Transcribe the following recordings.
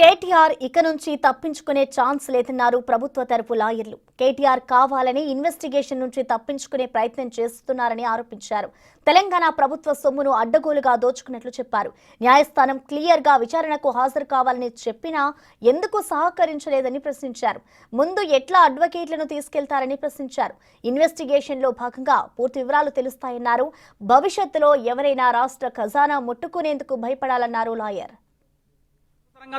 కేటీఆర్ ఇక నుంచి తప్పించుకునే ఛాన్స్ లేదన్నారు ప్రభుత్వ తరపు లాయర్లు. కేటీఆర్ కావాలని ఇన్వెస్టిగేషన్ నుంచి తప్పించుకునే ప్రయత్నం చేస్తున్నారని ఆరోపించారు. తెలంగాణ ప్రభుత్వ సొమ్మును అడ్డగోలుగా దోచుకున్నట్లు చెప్పారు. న్యాయస్థానం క్లియర్ గా విచారణకు హాజరు కావాలని చెప్పినా ఎందుకు సహకరించలేదని ప్రశ్నించారు. ముందు ఎట్లా అడ్వకేట్లను తీసుకెళ్తారని ప్రశ్నించారు. ఇన్వెస్టిగేషన్ లో భాగంగా పూర్తి వివరాలు తెలుస్తాయన్నారు. భవిష్యత్తులో ఎవరైనా రాష్ట్ర ఖజానా ముట్టుకునేందుకు భయపడాలన్నారు లాయర్.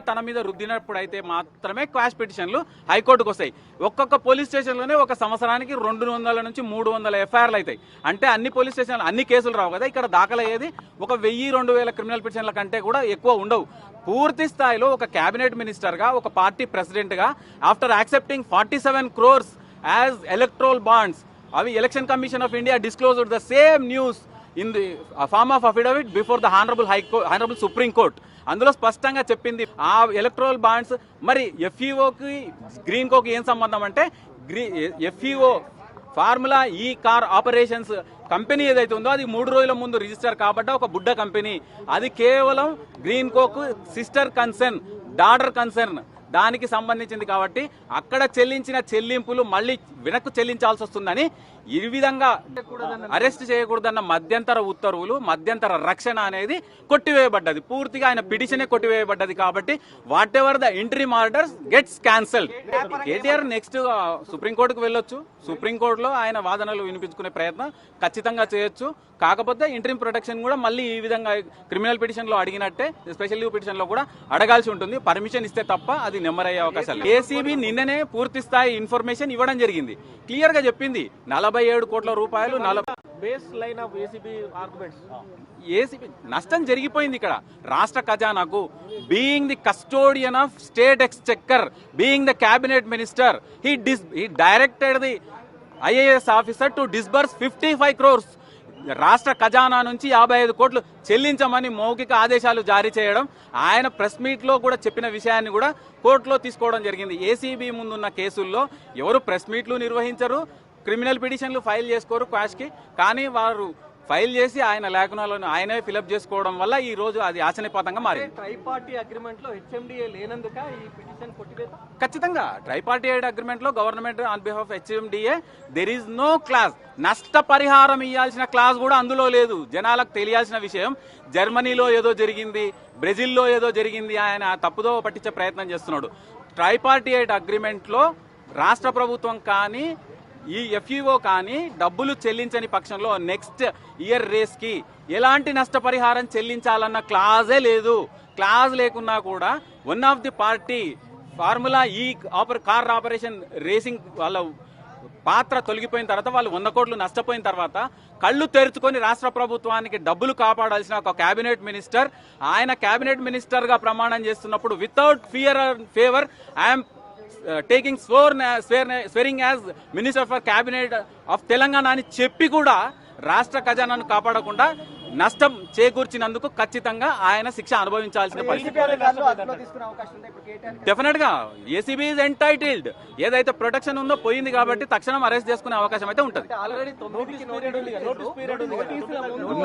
తన మీద రుద్దినప్పుడు అయితే మాత్రమే క్వాష్ పిటిషన్లు హైకోర్టుకు వస్తాయి. ఒక్కొక్క పోలీస్ స్టేషన్లోనే ఒక సంవత్సరానికి 200 నుంచి 300 ఎఫ్ఐఆర్లు అవుతాయి. అంటే అన్ని పోలీస్ స్టేషన్లు అన్ని కేసులు రావు కదా. ఇక్కడ దాఖలయ్యేది ఒక 1000-2000 క్రిమినల్ పిటిషన్ల కంటే కూడా ఎక్కువ ఉండవు. పూర్తి స్థాయిలో ఒక క్యాబినెట్ మినిస్టర్గా, ఒక పార్టీ ప్రెసిడెంట్గా, after accepting 47 crores as electoral bonds, అవి election commission of India disclosed the same news in the form of affidavit before the honourable Supreme Court. అందులో స్పష్టంగా చెప్పింది ఆ ఎలక్ట్రల్ బాండ్స్ మరి ఎఫ్ఈఓకి గ్రీన్ కోకి ఏం సంబంధం అంటే, ఎఫ్ఈఓ ఫార్ములా ఈ కార్ ఆపరేషన్స్ కంపెనీ ఏదైతే ఉందో అది 3 రోజుల ముందు రిజిస్టర్ కాబట్టి ఒక బుడ్డ కంపెనీ. అది కేవలం green Coke sister concern, daughter concern దానికి సంబంధించింది కాబట్టి అక్కడ చెల్లించిన చెల్లింపులు మళ్ళీ వెనక్కు చెల్లించాల్సి వస్తుందని ఈ విధంగా అరెస్ట్ చేయకూడదన్న మధ్యంతర ఉత్తర్వులు, మధ్యంతర రక్షణ అనేది కొట్టివేయబడ్డది. పూర్తిగా ఆయన పిటిషనే కొట్టివేయబడ్డది. కాబట్టి what ever the interim orders gets cancelled. KTR next సుప్రీంకోర్టుకు వెళ్ళొచ్చు. సుప్రీంకోర్టులో ఆయన వాదనలు వినిపించుకునే ప్రయత్నం ఖచ్చితంగా చేయొచ్చు. కాకపోతే ఇంటరిమ్ ప్రొటెక్షన్ కూడా మళ్ళీ ఈ విధంగా క్రిమినల్ పిటిషన్ లో అడిగినట్టే స్పెషల్ లీవ్ పిటిషన్ లో కూడా అడగాల్సి ఉంటుంది. పర్మిషన్ ఇస్తే తప్ప అది నెమ్మరయ్యే అవకాశాలు. ఏసీబీ నిన్ననే పూర్తి స్థాయి ఇన్ఫర్మేషన్ ఇవ్వడం జరిగింది. క్లియర్ గా చెప్పింది 47 కోట్ల రూపాయలు ఏసీబీ నష్టం జరిగిపోయింది. ఇక్కడ రాష్ట్ర ఖజానాకు being the custodian of state exchequer, being the cabinet minister, he directed the IAS officer to disburse 55 crores. రాష్ట్ర ఖజానా నుంచి 55 కోట్లు చెల్లించమని మౌఖిక ఆదేశాలు జారీ చేయడం, ఆయన ప్రెస్ మీట్ లో కూడా చెప్పిన విషయాన్ని కూడా కోర్టులో తీసుకోవడం జరిగింది. ఏసీబీ ముందున్న కేసుల్లో ఎవరు ప్రెస్ మీట్లు నిర్వహించరు, క్రిమినల్ పిటిషన్లు ఫైల్ చేసుకోరు క్వాష్కి. కానీ వారు ఫైల్ చేసి ఆయన లేఖనాలను ఆయనే ఫిలప్ చేసుకోవడం వల్ల ఈ రోజు అది ఆశనిపాతంగా మారింది. ట్రైపార్టీ అగ్రిమెంట్ లో హెచ్ఎండిఏ లేనందుక ఈ పిటిషన్ కొట్టివేత. ఖచ్చితంగా ట్రైపార్టీడ్ అగ్రిమెంట్ లో government on behalf of HMDA there is no clause. నష్టపరిహారం ఇవ్వాల్సిన క్లాజ్ కూడా అందులో లేదు. జనాలకు తెలియాల్సిన విషయం, జర్మనీలో ఏదో జరిగింది, బ్రెజిల్లో ఏదో జరిగింది, ఆయన తప్పుదో పట్టించే ప్రయత్నం చేస్తున్నాడు. ట్రైపార్టీడ్ అగ్రిమెంట్ లో రాష్ట్ర ప్రభుత్వం కానీ ఈ ఎఫ్ఈఓ కానీ డబ్బులు చెల్లించని పక్షంలో నెక్స్ట్ ఇయర్ రేస్ కి ఎలాంటి నష్టపరిహారం చెల్లించాలన్న క్లాజే లేదు. క్లాజ్ లేకున్నా కూడా one of the party formula ఈ కార్ ఆపరేషన్ రేసింగ్ వాళ్ళ పాత్ర తొలగిపోయిన తర్వాత, వాళ్ళు 100 కోట్లు నష్టపోయిన తర్వాత కళ్ళు తెరుచుకొని రాష్ట్ర ప్రభుత్వానికి డబ్బులు కాపాడాల్సిన ఒక క్యాబినెట్ మినిస్టర్, ఆయన క్యాబినెట్ మినిస్టర్ గా ప్రమాణం చేస్తున్నప్పుడు without fear or favour I'm taking swearing as minister for cabinet of Telangana అని చెప్పి కూడా రాష్ట్ర ఖజానాను కాపాడకుండా నష్టం చేకూర్చినందుకు ఖచ్చితంగా ఆయన శిక్ష అనుభవించాల్సిన పరిస్థితి. డెఫినెట్ గా ఏసీబీ ఈజ్ ఎంటైటిల్డ్. ఏదైతే ప్రొటెక్షన్ ఉందో పోయింది కాబట్టి తక్షణం అరెస్ట్ చేసుకునే అవకాశం అయితే ఉంటుంది.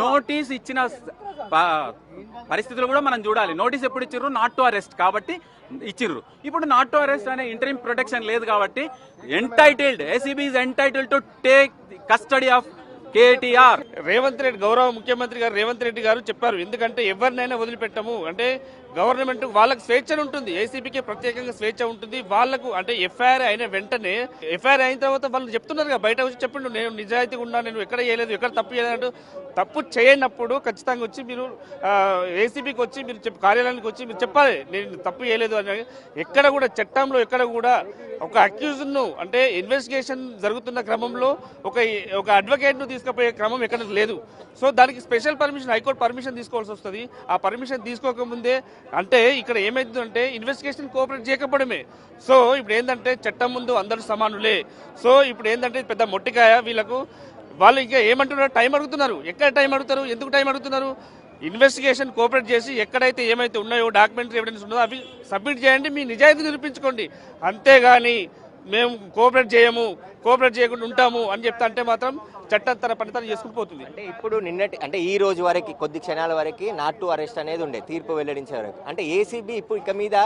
నోటీస్ ఇచ్చిన పరిస్థితులు కూడా మనం చూడాలి. నోటీస్ ఎప్పుడు ఇచ్చిర్రు? నాట్ టు అరెస్ట్ కాబట్టి ఇచ్చిర్రు. ఇప్పుడు నాట్ టు అరెస్ట్ అనే ఇంటరిమ్ ప్రొటెక్షన్ లేదు కాబట్టి entitled, ACB is entitled to take custody of KTR. Revanth Reddy, గౌరవ ముఖ్యమంత్రి గారు రేవంత్ రెడ్డి గారు చెప్పారు, ఎందుకంటే ఎవరినైనా వదిలిపెట్టము అంటే గవర్నమెంట్ వాళ్ళకి స్వేచ్ఛ ఉంటుంది, ఏసీబీకి ప్రత్యేకంగా స్వేచ్ఛ ఉంటుంది. వాళ్లకు అంటే ఎఫ్ఐఆర్ అయిన వెంటనే, ఎఫ్ఐఆర్ అయిన తర్వాత వాళ్ళు చెప్తున్నారు బయట వచ్చి చెప్పిండు, నేను నిజాయితీగా ఉన్నా, నేను ఎక్కడ చేయలేదు, ఎక్కడ తప్పు చేయలేదు. తప్పు చేయనప్పుడు ఖచ్చితంగా వచ్చి మీరు ఏసీబీకి వచ్చి మీరు కార్యాలయానికి వచ్చి మీరు చెప్పాలి, నేను తప్పు చేయలేదు అని. ఎక్కడ కూడా చట్టంలో ఎక్కడ కూడా ఒక అక్యూజ్ను అంటే ఇన్వెస్టిగేషన్ జరుగుతున్న క్రమంలో ఒక అడ్వకేట్ ను తీసుకుపోయే క్రమం ఎక్కడ లేదు. సో దానికి స్పెషల్ పర్మిషన్, హైకోర్టు పర్మిషన్ తీసుకోవాల్సి వస్తుంది. ఆ పర్మిషన్ తీసుకోకముందే అంటే ఇక్కడ ఏమైతుందంటే ఇన్వెస్టిగేషన్ కోఆపరేట్ చేయకపోవడమే. సో ఇప్పుడు ఏంటంటే చట్టం ముందు అందరూ సమానులే. సో ఇప్పుడు ఏంటంటే పెద్ద మొట్టికాయ వీళ్ళకు. వాళ్ళు ఇంకా ఏమంటున్నారు? టైం అడుగుతున్నారు. ఎక్కడ టైం అడుగుతారు? ఎందుకు టైం అడుగుతున్నారు? ఇన్వెస్టిగేషన్ కోఆపరేట్ చేసి ఎక్కడైతే ఏమైతే ఉన్నాయో డాక్యుమెంటరీ ఎవిడెన్స్ ఉన్నదో అవి సబ్మిట్ చేయండి, మీ నిజాయితీ నిరూపించుకోండి. అంతేగాని మేము కోఆపరేట్ చేయకుండా ఉంటాము అని చెప్తా అంటే మాత్రం చట్టం తన పని తను చేసుకుని పోతుంది. అంటే ఇప్పుడు నిన్నటి అంటే ఈ రోజు వరకు కొద్ది క్షణాల వరకు నాట్ టు అరెస్ట్ అనేది ఉండే తీర్పు వెల్లడించే వరకు. అంటే ఏసీబీ ఇప్పుడు ఇక మీద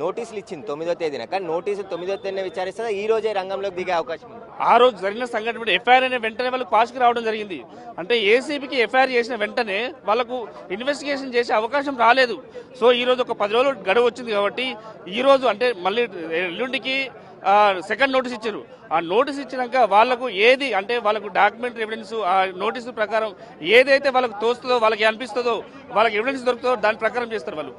నోటీసులు ఇచ్చింది 9వ తేదీన, కానీ నోటీసులు 9వ తేదీన విచారిస్తే ఈ రోజే రంగంలోకి దిగే అవకాశం ఉంది. ఆ రోజు జరిగిన సంఘటన ఎఫ్ఐఆర్ అయిన వెంటనే వాళ్ళు పాస్కి రావడం జరిగింది. అంటే ఏసీబీకి ఎఫ్ఐఆర్ చేసిన వెంటనే వాళ్ళకు ఇన్వెస్టిగేషన్ చేసే అవకాశం రాలేదు. సో ఈ రోజు ఒక 10 రోజులు గడువు వచ్చింది కాబట్టి ఈ రోజు అంటే మళ్ళీ ఎల్లుండికి సెకండ్ నోటీస్ ఇచ్చారు. ఆ నోటీస్ ఇచ్చినాక వాళ్ళకు ఏది అంటే వాళ్ళకు డాక్యుమెంటరీ ఎవిడెన్స్ ఆ నోటీసు ప్రకారం ఏదైతే వాళ్ళకు తోస్తుందో, వాళ్ళకి అనిపిస్తుందో, వాళ్ళకి ఎవిడెన్స్ దొరుకుతుందో దాని ప్రకారం చేస్తారు వాళ్ళు.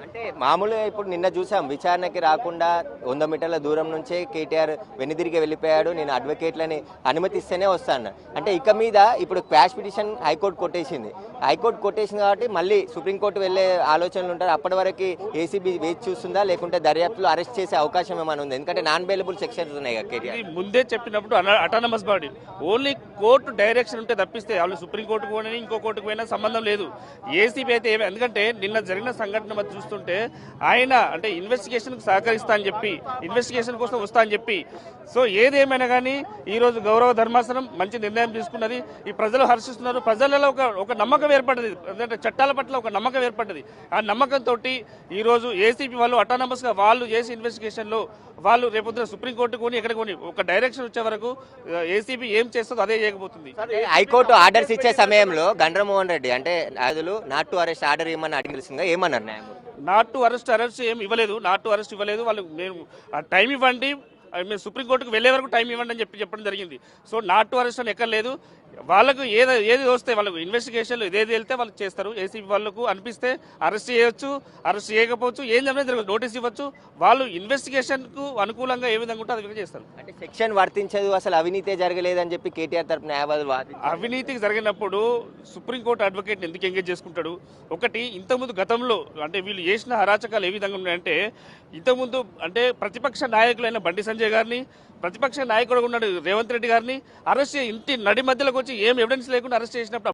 అంటే మామూలుగా ఇప్పుడు నిన్న చూసాం, విచారణకి రాకుండా 100 మీటర్ల దూరం నుంచే కేటీఆర్ వెనుదిరిగి వెళ్ళిపోయాడు, నేను అడ్వకేట్లని అనుమతిస్తేనే వస్తాను. అంటే ఇక మీద ఇప్పుడు క్వాష్ పిటిషన్ హైకోర్టు కొట్టేసింది కాబట్టి మళ్ళీ సుప్రీంకోర్టు వెళ్ళే ఆలోచనలు ఉంటారు. అప్పటి వరకు ఏసీబీ వేచి చూస్తుందా, లేకుంటే దర్యాప్తులో అరెస్ట్ చేసే అవకాశం ఏమైనా ఉంది? ఎందుకంటే నాన్ బెయిలబుల్ సెక్షన్స్ ఉన్నాయి కదా కేటీఆర్. ఇది ముందే చెప్పినప్పుడు autonomous body only court direction ఉంటే తప్పిస్తే వాళ్ళు సుప్రీంకోర్టుకు పోయినా ఇంకో కోర్టుకు పోయినా సంబంధం లేదు. ఏసీబీ అయితే ఎందుకంటే నిన్న జరిగిన సంఘటన మధ్య చూస్తుంటే ఆయన అంటే ఇన్వెస్టిగేషన్ సహకరిస్తా అని చెప్పి, ఇన్వెస్టిగేషన్ కోసం వస్తా అని చెప్పి, సో ఏదేమైనా కానీ ఈ రోజు గౌరవ ధర్మాసనం మంచి నిర్ణయం తీసుకున్నది. ఈ ప్రజలు హర్షిస్తున్నారు. ప్రజలలో ఒక నమ్మకం ఏర్పడ్డది, అంటే చట్టాల పట్ల ఒక నమ్మకం ఏర్పడ్డది. ఆ నమ్మకంతో ఈ రోజు ఏసీబీ వాళ్ళు అటానమస్ గా వాళ్ళు చేసి ఇన్వెస్టిగేషన్ లో వాళ్ళు రేపొద్దున సుప్రీంకోర్టు కొని ఎక్కడ కొని ఒక డైరెక్షన్ వచ్చే వరకు ఏసీబీ ఏం చేస్తుందో అదే చేయకపోతుంది. హైకోర్టు ఆర్డర్స్ ఇచ్చే సమయంలో గండ్రమోహన్ రెడ్డి అంటే అదులు నాట్ టు అరెస్ట్ ఆర్డర్ ఇవ్వమని అడిగిల్సిందిగా ఏమన్నారు న్యాయమూర్తి? నాట్ టు అరెస్ట్ ఏం ఇవ్వలేదు, నాట్ టు అరెస్ట్ ఇవ్వలేదు. వాళ్ళు మేము టైం ఇవ్వండి, మేము సుప్రీంకోర్టుకు వెళ్లే వరకు టైం ఇవ్వండి అని చెప్పడం జరిగింది. సో నాట్ టు అరెస్ట్ అని ఎక్కడ లేదు. వాళ్ళకు ఏది వస్తే వాళ్ళకు ఇన్వెస్టిగేషన్లు ఏది వెళ్తే వాళ్ళు చేస్తారు. ఏసీబీ వాళ్ళకు అనిపిస్తే అరెస్ట్ చేయొచ్చు, అరెస్ట్ చేయకపోవచ్చు, ఏం జరిగినా జరగదు, నోటీస్ ఇవ్వచ్చు. వాళ్ళు ఇన్వెస్టిగేషన్ కు అనుకూలంగా ఏ విధంగా ఉంటే అది విధంగా చేస్తారు. అంటే సెక్షన్ వర్తించదు, అసలు అవినీతే జరగలేదని చెప్పి కేటీఆర్ తరపున న్యాయవాదులు వాదించారు. అవినీతికి జరిగినప్పుడు సుప్రీంకోర్టు అడ్వకేట్ ఎందుకు ఎంగేజ్ చేసుకుంటాడు? ఒకటి, ఇంతకుముందు గతంలో అంటే వీళ్ళు చేసిన అరాచకాలు ఏ విధంగా ఉన్నాయంటే, ఇంతకుముందు అంటే ప్రతిపక్ష నాయకులైన బండి సంజయ్ గారిని, ప్రతిపక్ష నాయకుడు ఉన్నాడు రేవంత్ రెడ్డి గారిని అరెస్ట్ ఇంటి నడి మధ్యలోకి వచ్చి ఏం ఎవిడెన్స్ లేకుండా అరెస్ట్ చేసినప్పుడు